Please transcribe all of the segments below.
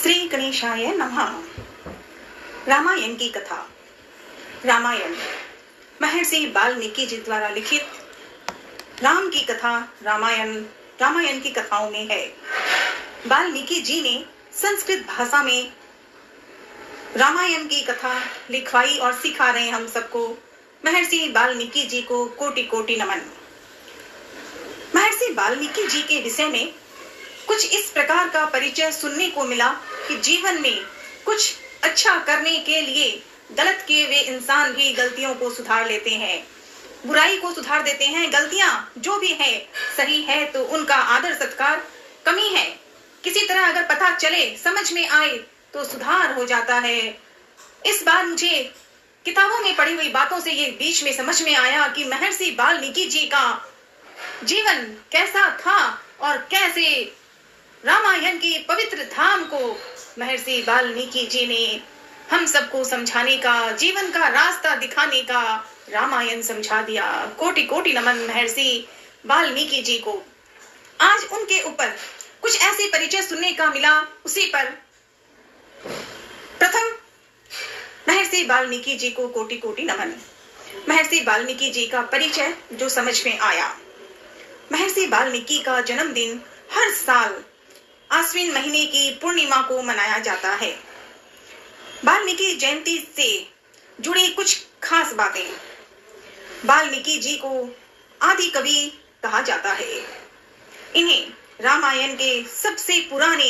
श्री गणेशाय नमः। रामायण की कथा। रामायण महर्षि वाल्मीकि जी द्वारा लिखित राम की कथा रामायण की कथाओं में है। वाल्मीकि जी ने संस्कृत भाषा में रामायण की कथा लिखवाई और सिखा रहे हम सबको। महर्षि वाल्मीकि जी को कोटि कोटि नमन। महर्षि वाल्मीकि जी के विषय में कुछ इस प्रकार का परिचय सुनने को मिला कि जीवन में कुछ अच्छा करने के लिए गलत किए हुए इंसान भी गलतियों को सुधार लेते हैं, बुराई को सुधार देते हैं। गलतियां जो भी है सही है तो उनका आदर सत्कार, कमी है किसी तरह अगर पता चले समझ में आए तो सुधार हो जाता है। इस बार मुझे किताबों में पढ़ी हुई बातों से ये बीच में समझ में आया कि महर्षि वाल्मीकि जी का जीवन कैसा था और कैसे रामायण के पवित्र धाम को महर्षि वाल्मीकि जी ने हम सबको समझाने का, जीवन का रास्ता दिखाने का रामायण समझा दिया। कोटि कोटि नमन महर्षि वाल्मीकि जी को। आज उनके ऊपर कुछ ऐसे परिचय सुनने का मिला। उसी पर प्रथम महर्षि वाल्मीकि जी को कोटि कोटि नमन। महर्षि वाल्मीकि जी का परिचय जो समझ में आया। महर्षि वाल्मीकि का जन्मदिन हर साल आश्विन महीने की पूर्णिमा को मनाया जाता है। वाल्मीकि जयंती से जुड़ी कुछ खास बातें। वाल्मीकि जी को आदि कवि कहा जाता है। इन्हें रामायण के सबसे पुराने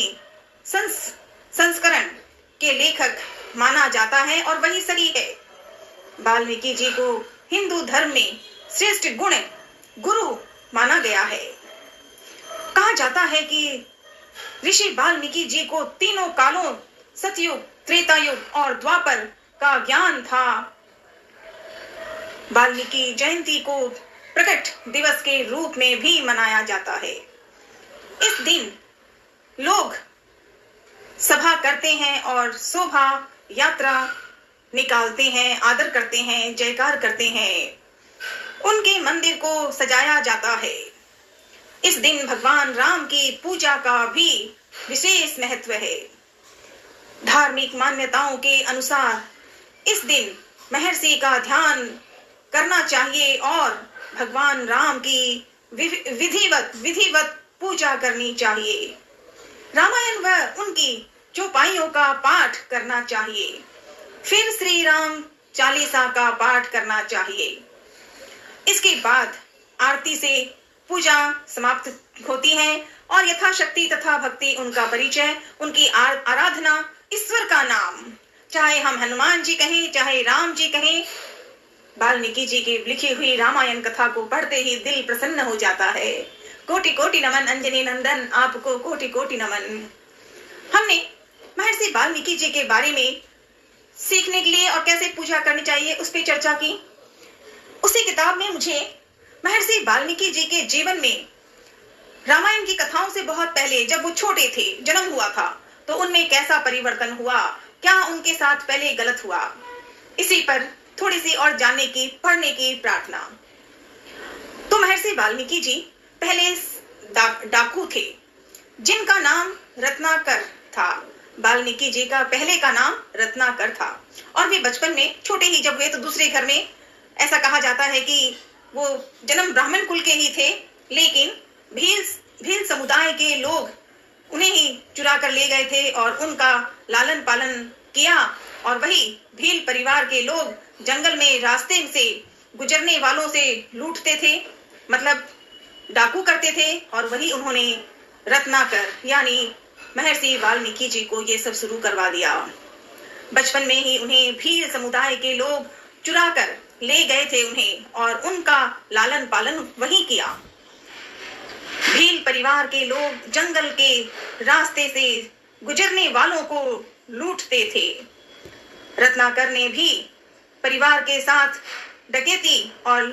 संस्करण के लेखक माना जाता है और वही सही है। वाल्मीकि जी को हिंदू धर्म में श्रेष्ठ गुरु माना गया है। कहा जाता है कि ऋषि वाल्मीकि जी को तीनों कालों सतयुग, त्रेता युग और द्वापर का ज्ञान था। वाल्मीकि जयंती को प्रकट दिवस के रूप में भी मनाया जाता है। इस दिन लोग सभा करते हैं और शोभा यात्रा निकालते हैं, आदर करते हैं, जयकार करते हैं। उनके मंदिर को सजाया जाता है। इस दिन भगवान राम की पूजा का भी विशेष महत्व है। धार्मिक मान्यताओं के अनुसार इस दिन महर्षि का ध्यान करना चाहिए और भगवान राम की विधिवत पूजा करनी चाहिए। रामायण व उनकी चौपाइयों का पाठ करना चाहिए। फिर श्री राम चालीसा का पाठ करना चाहिए। इसके बाद आरती से पूजा समाप्त होती है और यथाशक्ति तथा भक्ति उनका परिचय, उनकी आराधना, ईश्वर का नाम, चाहे हम हनुमान जी कहें चाहे राम जी कहें। वाल्मीकि जी की लिखी हुई रामायण कथा को पढ़ते ही दिल प्रसन्न हो जाता है। कोटि कोटि नमन अंजनी नंदन, आपको कोटि कोटि नमन। हमने महर्षि वाल्मीकि जी के बारे में सीखने के लिए और कैसे पूजा करनी चाहिए उस पर चर्चा की। उसी किताब में मुझे महर्षि वाल्मीकि जी के जीवन में रामायण की कथाओं से बहुत पहले जब वो छोटे थे, जन्म हुआ था, तो उनमें कैसा परिवर्तन हुआ, क्या उनके साथ पहले गलत हुआ, इसी पर थोड़ी सी और जानने की, पढ़ने की प्रार्थना। तो महर्षि वाल्मीकि जी पहले डाकू थे जिनका नाम रत्नाकर था। वाल्मीकि जी का पहले का नाम रत्नाकर था और वे बचपन में छोटे ही जब हुए तो दूसरे घर में, ऐसा कहा जाता है कि वो जन्म ब्राह्मण कुल के ही थे, लेकिन भील समुदाय के लोग उन्हें ही चुरा कर ले गए थे और उनका लालन पालन किया। और वही भील परिवार के लोग जंगल में रास्ते से गुजरने वालों से लूटते थे, मतलब डाकू करते थे, और वही उन्होंने रत्नाकर यानी महर्षि वाल्मीकि जी को ये सब शुरू करवा दिया। बचपन में ही उन्हें भील समुदाय के लोग चुरा कर ले गए थे उन्हें और उनका लालन पालन वही किया। भील परिवार के लोग जंगल के रास्ते से गुजरने वालों को लूटते थे। रत्नाकर ने भी परिवार के साथ डकैती और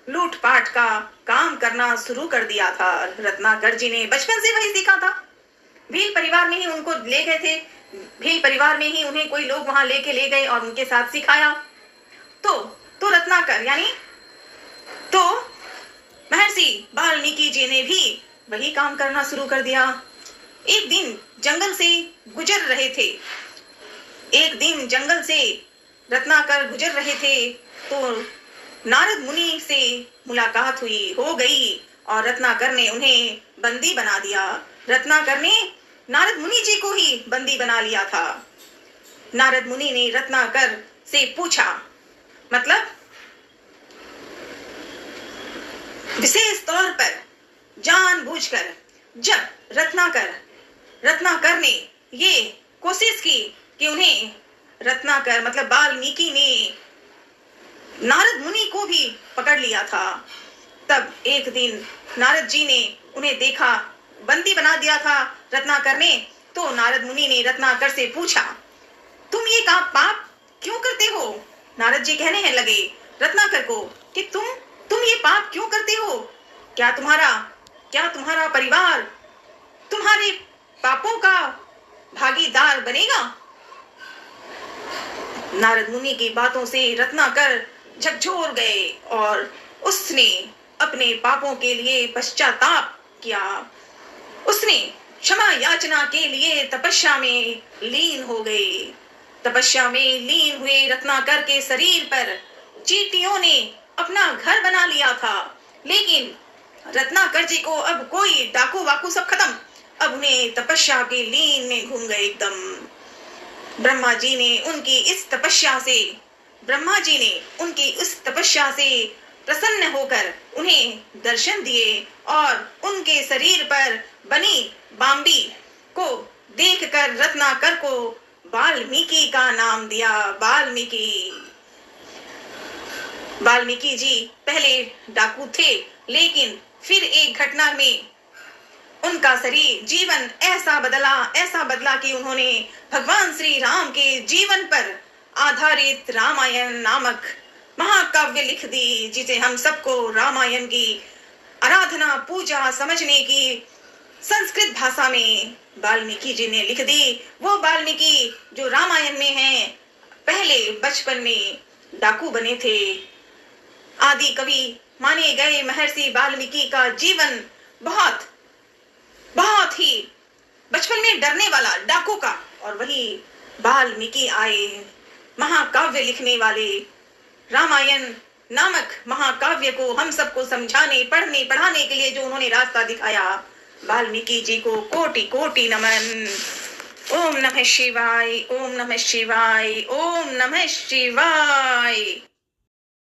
लूटपाट का काम करना शुरू कर दिया था। रत्नाकर जी ने बचपन से वही सीखा था। भील परिवार में ही उनको ले गए थे, भील परिवार में ही उन्हें कोई लोग वहां लेके ले गए और उनके साथ सिखाया। तो रत्नाकर यानी तो महर्षि वाल्मीकि जी ने भी वही काम करना शुरू कर दिया। एक दिन जंगल से गुजर रहे थे। एक दिन जंगल से रत्नाकर गुजर रहे थे तो नारद मुनि से मुलाकात हो गई और रत्नाकर ने उन्हें बंदी बना दिया। रत्नाकर ने नारद मुनि जी को ही बंदी बना लिया था। नारद मुनि ने रत्नाकर से पूछा, मतलब विशेष तौर पर जानबूझकर जब रत्नाकर ने ये कोशिश की कि उन्हें रत्नाकर मतलब वाल्मीकि ने नारद मुनि को भी पकड़ लिया था, तब एक दिन नारद जी ने उन्हें देखा, बंदी बना दिया था रत्नाकर ने। तो नारद मुनि ने रत्नाकर से पूछा, तुम ये पाप क्यों करते हो? नारद जी कहने लगे रत्नाकर को कि तुम ये पाप क्यों करते हो? क्या तुम्हारा परिवार तुम्हारे पापों का भागीदार बनेगा? नारद मुनि की बातों से रत्नाकर झकझोर गए और उसने अपने पापों के लिए पश्चाताप किया। उसने क्षमा याचना के लिए तपस्या में लीन हो गए। तपस्या में लीन हुए रत्नाकर के शरीर पर चींटियों ने अपना घर बना लिया था, लेकिन रत्नाकर जी को अब कोई डाकू वाकू सब खत्म। अब उन्हें तपस्या के लीन में घूम गए एकदम। ब्रह्मा जी ने उनकी इस तपस्या से प्रसन्न होकर उन्हें दर्शन दिए और उनके शरीर पर बनी बांबी को देखकर रत्नाकर को वाल्मीकि का नाम दिया। वाल्मीकि जी पहले डाकू थे, लेकिन फिर एक घटना में उनका जीवन ऐसा बदला कि उन्होंने भगवान श्री राम के जीवन पर आधारित रामायण नामक महाकाव्य लिख दी, जिसे हम सबको रामायण की आराधना पूजा समझने की संस्कृत भाषा में वाल्मीकि जी ने लिख दी। वो वाल्मीकि जो रामायण में हैं, पहले बचपन में डाकू बने थे। आदि कवि माने गए महर्षि वाल्मीकि का जीवन बहुत ही बचपन में डरने वाला डाकू का, और वही वाल्मीकि आए महाकाव्य लिखने वाले। रामायण नामक महाकाव्य को हम सबको समझाने पढ़ाने के लिए जो उन्होंने रास्ता दिखाया, वाल्मीकि जी को कोटि कोटि नमन। ओम नमः शिवाय, ओम नमः शिवाय, ओम नमः शिवाय।